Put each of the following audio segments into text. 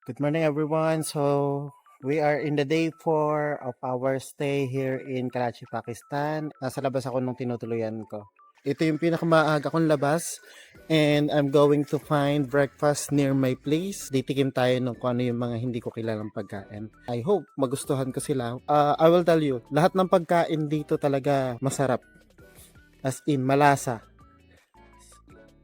Good morning, everyone. So, we are in the day 4 of our stay here in Karachi, Pakistan. Nasa labas ako nung tinutuluyan ko. Ito yung pinakamaaga kong labas and I'm going to find breakfast near my place. Titikim tayo ng kung ano yung mga hindi ko kilalang pagkain. I hope magustuhan ko sila. I will tell you, lahat ng pagkain dito talaga masarap. As in, malasa.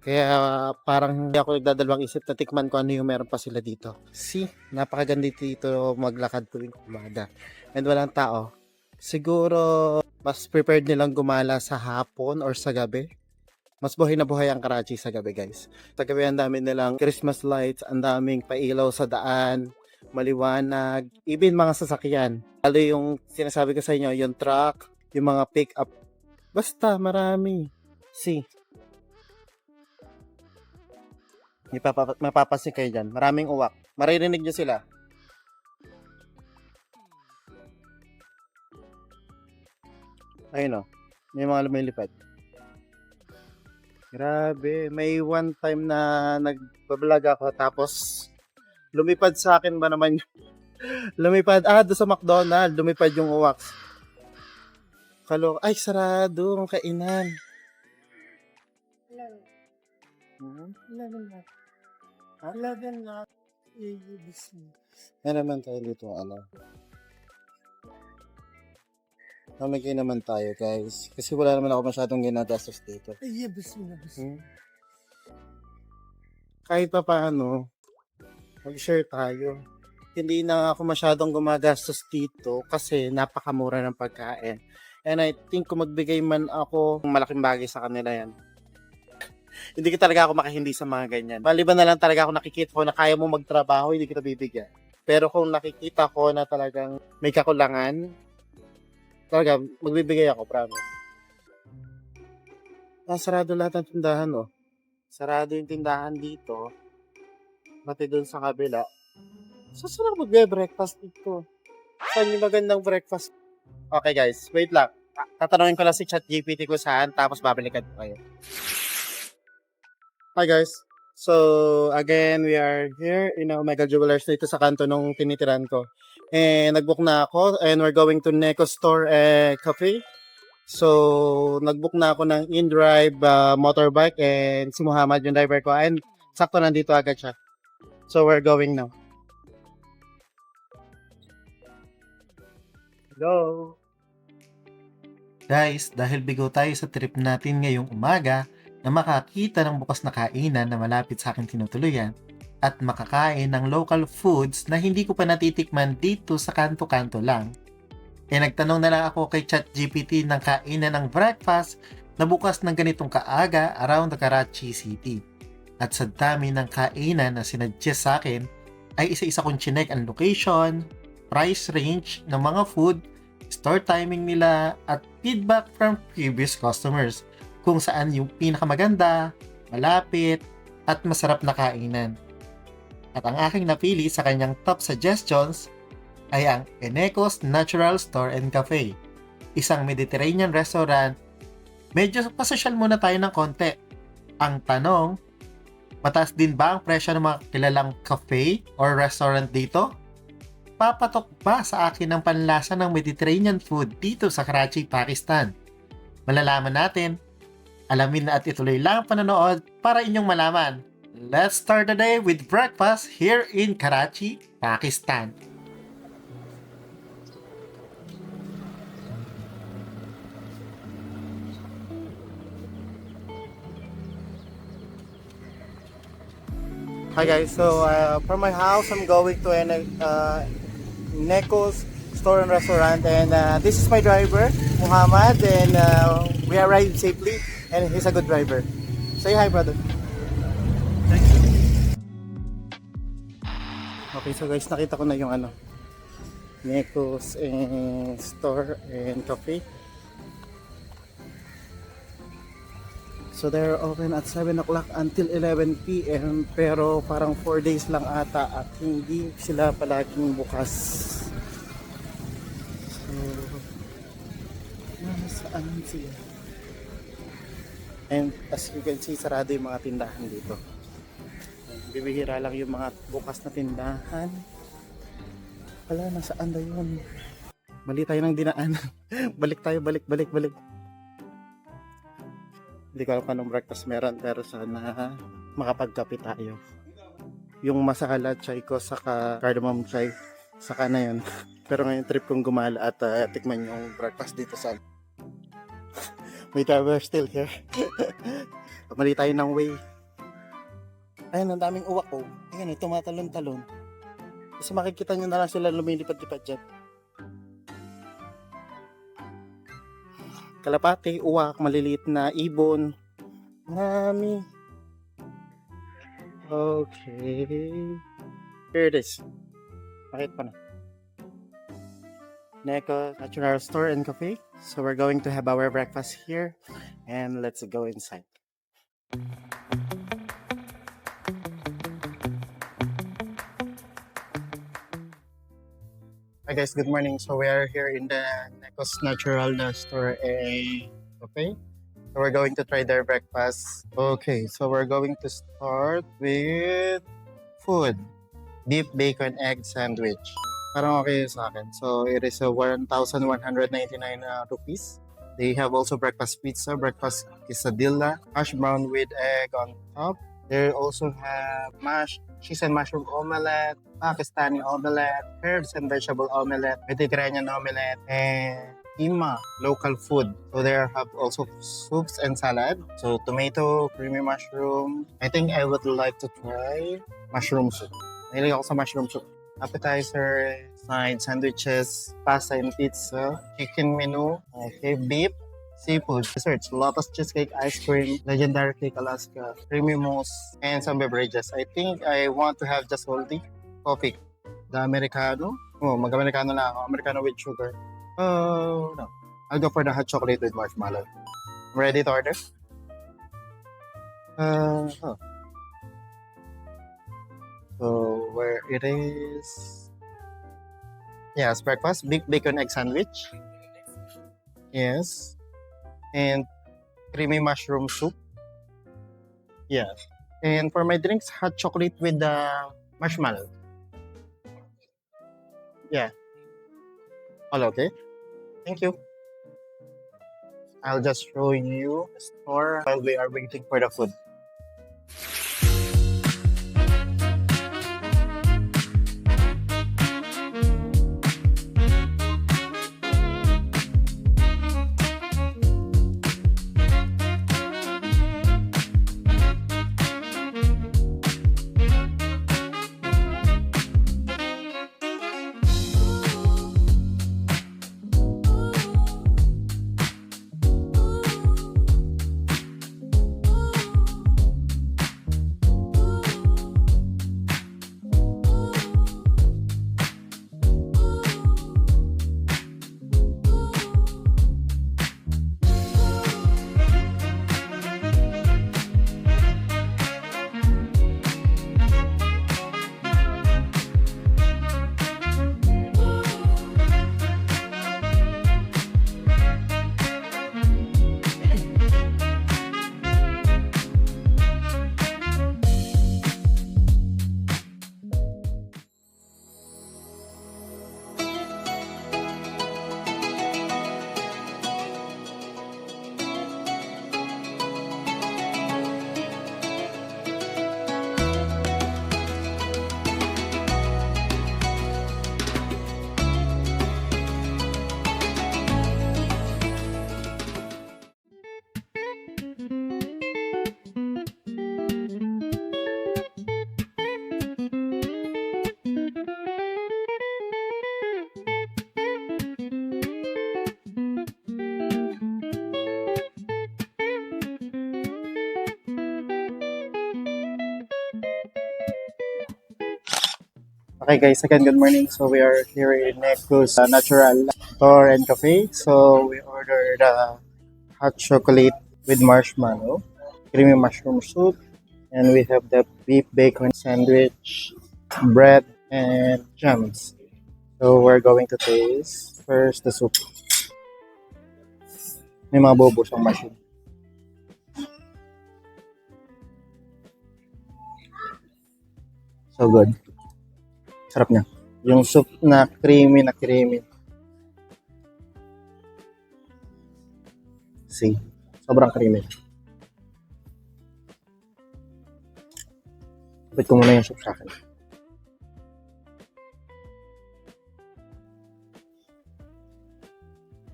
Kaya parang hindi ako nagdadalawang isip na tikman ko ano yung meron pa sila dito. See, napakaganda dito maglakad tuwing umaga. And walang tao. Siguro mas prepared nilang gumala sa hapon or sa gabi. Mas buhay na buhay ang Karachi sa gabi, guys. Sa gabi ang dami nilang Christmas lights, ang daming pailaw sa daan, maliwanag, even mga sasakyan. Lalo yung sinasabi ko sa inyo, yung truck, yung mga pick-up. Basta marami. See, mapapansin kayo dyan. Maraming uwak. Maririnig nyo sila. Ayun o. May mga lumilipad. Grabe. May one time na nagbablog ako tapos lumipad sa akin ba naman lumipad. Doon sa McDonald's. Lumipad yung uwak. Ay, sarado. Ang kainan. Alagan na. Yan naman tayo dito, Mamigay naman tayo, guys. Kasi wala naman ako masyadong ginagastos dito. Kahit pa paano, mag-share tayo. Hindi na ako masyadong gumagastos dito kasi napakamura ng pagkain. And I think kung magbigay man ako, malaking bagay sa kanila yan. Hindi ka talaga ako makahindi sa mga ganyan. Maliban na lang talaga ako nakikita ko na kaya mo magtrabaho, hindi kita bibigyan. Pero kung nakikita ko na talagang may kakulangan, talaga magbibigay ako, promise. Sarado lahat ng tindahan, oh. Sarado yung tindahan dito. Pati doon sa kabila. Saan ako magbe-breakfast dito? Saan yung magandang breakfast? Okay guys, wait lang. Tatanungin ko lang si ChatGPT ko saan, tapos babalikan ko kayo. Hi guys. So, again, we are here in Omega Jewelers dito sa kanto nung tinitiran ko. And nagbook na ako and we're going to Neko Store Cafe. So, nagbook na ako ng in-drive motorbike and si Muhammad yung driver ko. And sakto nandito agad siya. So, we're going now. Go! Guys, dahil bigo tayo sa trip natin ngayong umaga, na makakita ng bukas na kainan na malapit sa aking tinutuluyan at makakain ng local foods na hindi ko pa natitikman dito sa kanto-kanto lang. Nagtanong na lang ako kay ChatGPT ng kainan ng breakfast na bukas ng ganitong kaaga around the Karachi City. At sa dami ng kainan na sinuggest sa akin, ay isa-isa kong chinek ang location, price range ng mga food, store timing nila, at feedback from previous customers kung saan yung pinakamaganda, malapit, at masarap na kainan. At ang aking napili sa kanyang top suggestions ay ang Eneco's Natural Store and Cafe, isang Mediterranean restaurant. Medyo pasosyal muna tayo ng konti. Ang tanong, mataas din ba ang presyo ng mga kilalang cafe or restaurant dito? Papatok ba sa akin ang panlasa ng Mediterranean food dito sa Karachi, Pakistan? Malalaman natin. Alamin na at ituloy lang ang panonood para inyong malaman. Let's start the day with breakfast here in Karachi, Pakistan. Hi guys, so from my house I'm going to Neko's Store and Restaurant, and this is my driver, Muhammad, and we arrived safely. And he's a good driver. Say hi, brother. Thank you. Okay, so guys, nakita ko na yung Neko's Store and Cafe. So they're open at 7 o'clock until 11 p.m. Pero parang 4 days lang ata at hindi sila palaging bukas. So, nasaan sila? And as you can see, sarado yung mga tindahan dito. Bibihira lang yung mga bukas na tindahan. Wala, nasaan na yun? Mali tayo ng dinaan. Balik tayo, balik. Hindi ko alam kung anong breakfast meron, pero sana makapagkape tayo. Yung masala chai ko saka cardamom chai, saka na yun. Pero ngayon trip kong gumala at tikman yung breakfast dito sa wait, we're still here. Mali tayo ng way. Ayun, ang daming uwak oh. Ayun, tumatalon-talon. Kasi makikita nyo na lang sila lumilipad-lipad dyan. Kalapati, uwak, maliliit na ibon. Marami. Okay. Here it is. Bakit pa na? Neko Natural Store and Cafe. So we're going to have our breakfast here. And let's go inside. Hi guys, good morning. So we are here in the Neko's Natural Store and Cafe. So we're going to try their breakfast. Okay, so we're going to start with food. Beef, bacon, egg sandwich. Parang okay sa akin. So it is 1,199 rupees. They have also breakfast pizza, breakfast quesadilla, hash brown with egg on top. They also have cheese and mushroom omelette, Pakistani omelette, herbs and vegetable omelette, Mediterranean omelette, and Ima, local food. So there have also soups and salad. So tomato, creamy mushroom. I think I would like to try mushroom soup. Mahilig ako sa mushroom soup. Appetizer, side sandwiches, pasta and pizza, chicken menu, okay, beef, seafood, desserts, lotus cheesecake, ice cream, legendary cake Alaska, creamy mousse, and some beverages. I think I want to have just only coffee. The Americano. Oh, mag-Americano na ako. Americano with sugar. Oh, no. I'll go for the hot chocolate with marshmallow. Ready to order? Oh. So, where it is? Yes, breakfast. Big bacon egg sandwich. Yes. And creamy mushroom soup. Yeah. And for my drinks, hot chocolate with the marshmallow. Yeah. All okay? Thank you. I'll just show you the store while we are waiting for the food. Okay guys, again, good morning. So we are here in Neko's Natural Store and Cafe. So we ordered hot chocolate with marshmallow, creamy mushroom soup, and we have the beef bacon sandwich, bread, and jams. So we're going to taste first the soup. May mga bobo siyang machine. So good. Sarap niya. Yung soup na creamy na creamy. See? Sobrang creamy. Kapit ko muna yung soup sa akin.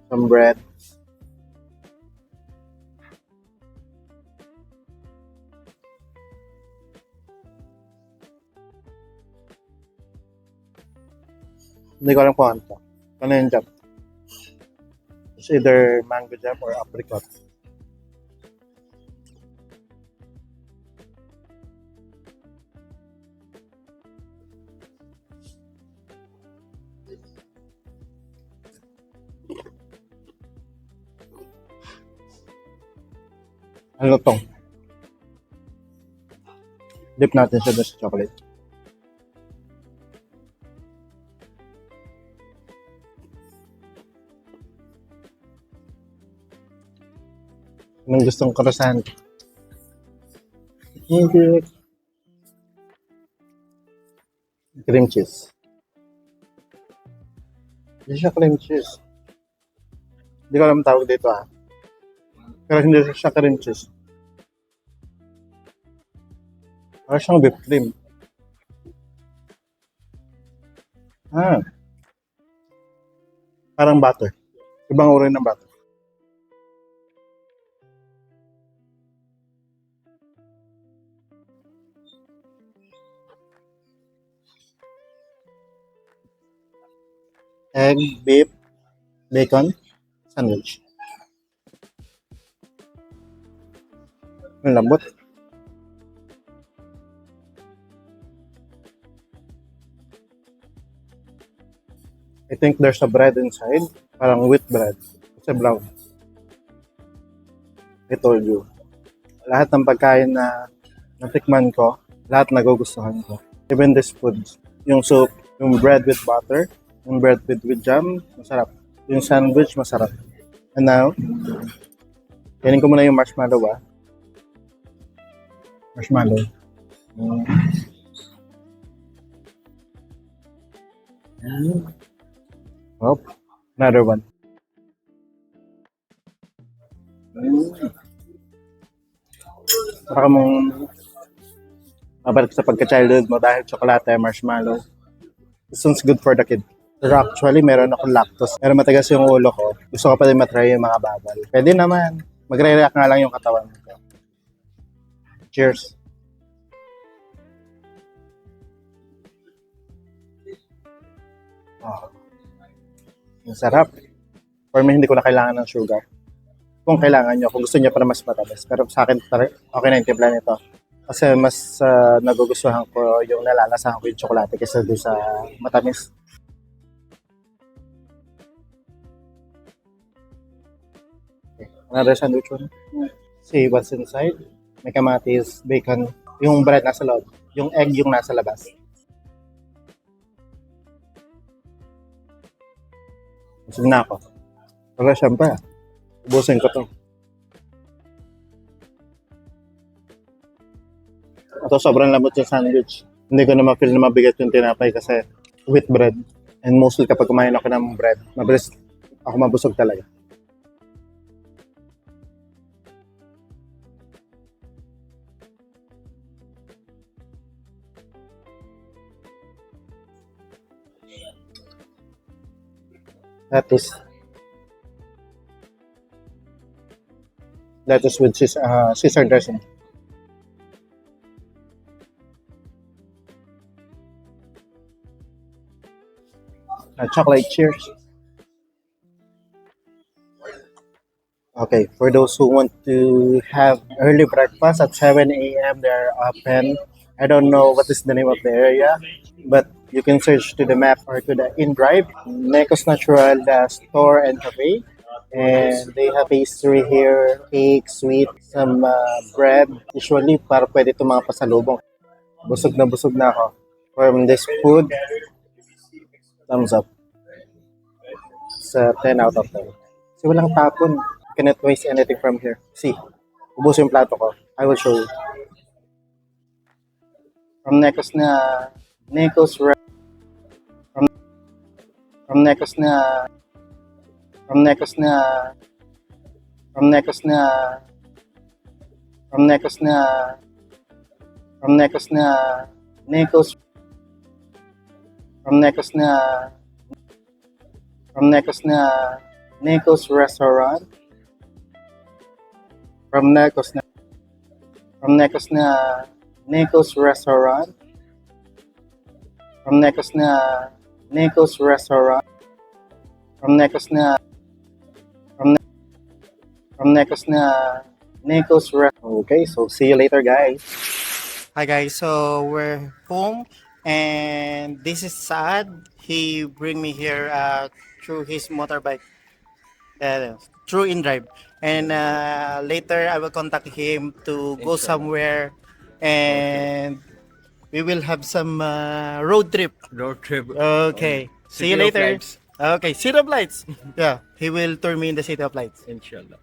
Some bread. Hindi ko alam kung ano to. Ano yung jam? It's either mango jam or apricot. Ano to? Dip natin siya doon sa chocolate. Anong gustong croissant? Hindi. Cream cheese. Hindi siya cream cheese. Hindi ko alam tawag dito Pero hindi siya cream cheese. Parang siyang whipped cream. Parang butter. Ibang uri ng butter. Egg, beef, bacon, sandwich. Ang lambot. I think there's a bread inside. Parang wheat bread. It's brown. I told you. Lahat ng pagkain na natikman ko, lahat nagugustuhan ko. Even this food. Yung soup, yung bread with butter, yung bread with jam, masarap. Yung sandwich, masarap. And now, kainin ko muna yung marshmallow Marshmallow. Oh, another one. Para mong mabalik sa pagka-childhood mo dahil tsokolate, marshmallow. This one's good for the kid. Pero actually, meron akong lactose. Pero matigas yung ulo ko. Gusto ko pa din matry yung mga bawal. Pwede naman. Magre-react nga lang yung katawan ko. Cheers. Ang sarap. For me, hindi ko na kailangan ng sugar. Kung kailangan nyo, kung gusto nyo para mas matamis. Pero sa akin, okay na yung timpla nito. Kasi mas nagugustuhan ko yung nalalasahan ko yung tsokolate kaysa doon sa matamis. Okay. Another sandwich one. See what's inside. May kamatis, bacon, yung bread nasa loob. Yung egg yung nasa labas. Busog na ako. Pero syempre, ubusin ko to. Ito sobrang lambot yung sandwich. Hindi ko na ma-feel na mabigat yung tinapay kasi wheat bread. And mostly kapag kumain ako ng bread, mabilis ako mabusog talaga. Lettuce with Caesar dressing. Chocolate, cheers. Okay, for those who want to have early breakfast at 7 a.m., they're open. I don't know what is the name of the area, but you can search to the map or to the InDrive, Necos Natural Store and Cafe. And they have pastry here, cake, sweet, some bread. Usually, para pwede itong mga pasalubong. Busog na ako. From this food, thumbs up. It's 10 out of 10. Kasi walang tapon. You cannot waste anything from here. See, ubos yung plato ko. I will show you. from Necos na Necos Re- from Necos na from Necos na from Necos na from Necos na from Necos na Necos from Necos na from Necos na Necos restaurant from Necos na from Necos na Necos restaurant from Necos na Necos restaurant from Necos na from Necos na Necos Okay, so see you later, guys. Hi guys, so we're home and this is Saad. He bring me here through his motorbike, through InDrive. And later I will contact him to go somewhere and we will have some road trip. Road trip. Okay, see you City of later. Lights. Okay, City of Lights. Yeah, he will tour me in the City of Lights. Inshallah.